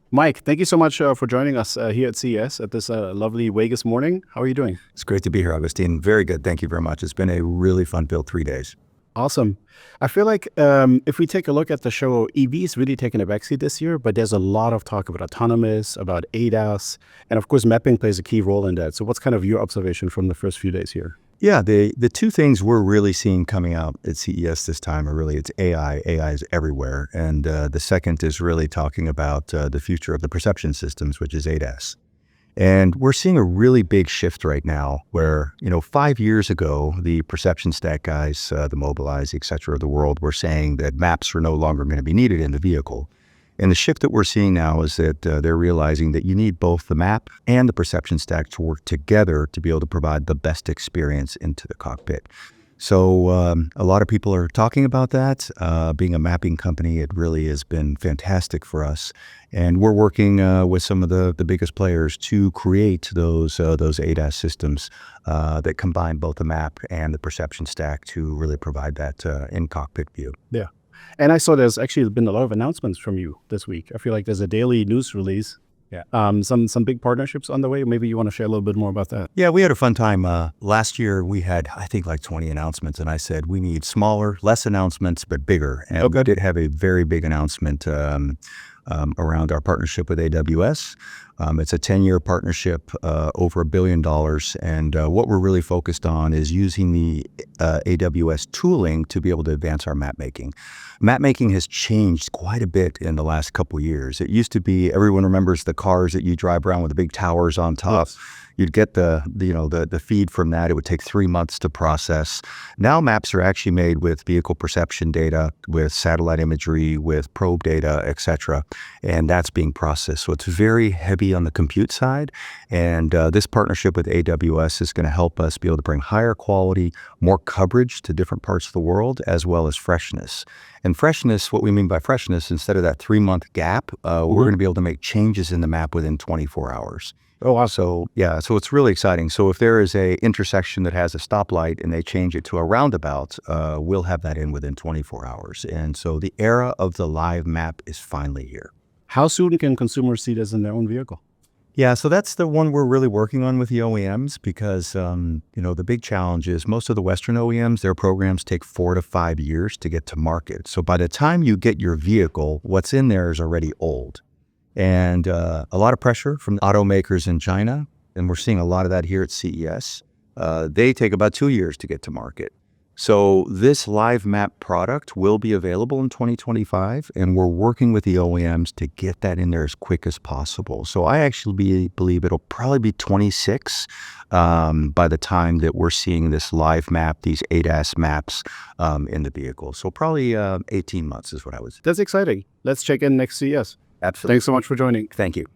Mike, thank you so much for joining us here at CES at this lovely Vegas morning. How are you doing? It's great to be here, Augustin. Very good. Thank you very much. It's been a really fun-filled 3 days. Awesome. I feel like if we take a look at the show, EV's really taken a backseat this year, but there's a lot of talk about autonomous, about ADAS, and of course, mapping plays a key role in that. So what's kind of your observation from the first few days here? Yeah, the two things we're really seeing coming out at CES this time are really it's AI. AI is everywhere. And the second is really talking about the future of the perception systems, which is ADAS. And we're seeing a really big shift right now where, 5 years ago, the perception stack guys, the Mobileye, et cetera, of the world were saying that maps are no longer going to be needed in the vehicle. And the shift that we're seeing now is that they're realizing that you need both the map and the perception stack to work together to be able to provide the best experience into the cockpit. So a lot of people are talking about that. Being a mapping company, it really has been fantastic for us. And we're working with some of the biggest players to create those ADAS systems that combine both the map and the perception stack to really provide that in-cockpit view. Yeah. And I saw there's actually been a lot of announcements from you this week. I feel like there's a daily news release. Yeah. Some big partnerships on the way. Maybe you want to share a little bit more about that. Yeah, we had a fun time. Last year, we had, I think, like 20 announcements. And I said, we need smaller, less announcements, but bigger. And we did have a very big announcement around our partnership with AWS. It's a 10-year partnership, over $1 billion. And what we're really focused on is using the AWS tooling to be able to advance our map making. Map making has changed quite a bit in the last couple of years. It used to be, everyone remembers the cars that you drive around with the big towers on top. Yes. You'd get the feed from that. It would take 3 months to process. Now maps are actually made with vehicle perception data, with satellite imagery, with probe data, et cetera. And that's being processed. So it's very heavy on the compute side. And this partnership with AWS is going to help us be able to bring higher quality, more coverage to different parts of the world, as well as freshness. And freshness, what we mean by freshness, instead of that 3-month gap, we're going to be able to make changes in the map within 24 hours. Oh, wow. So it's really exciting. So if there is a intersection that has a stoplight and they change it to a roundabout, we'll have that in within 24 hours. And so the era of the live map is finally here. How soon can consumers see this in their own vehicle? Yeah, so that's the one we're really working on with the OEMs because, the big challenge is most of the Western OEMs, their programs take 4 to 5 years to get to market. So by the time you get your vehicle, what's in there is already old. And a lot of pressure from automakers in China, and we're seeing a lot of that here at CES. They take about 2 years to get to market. So this live map product will be available in 2025, and we're working with the OEMs to get that in there as quick as possible. So I actually believe it'll probably be 26 by the time that we're seeing this live map, these ADAS maps in the vehicle. So probably 18 months is what I would say. That's exciting. Let's check in next CES. Absolutely. Thanks so much for joining. Thank you.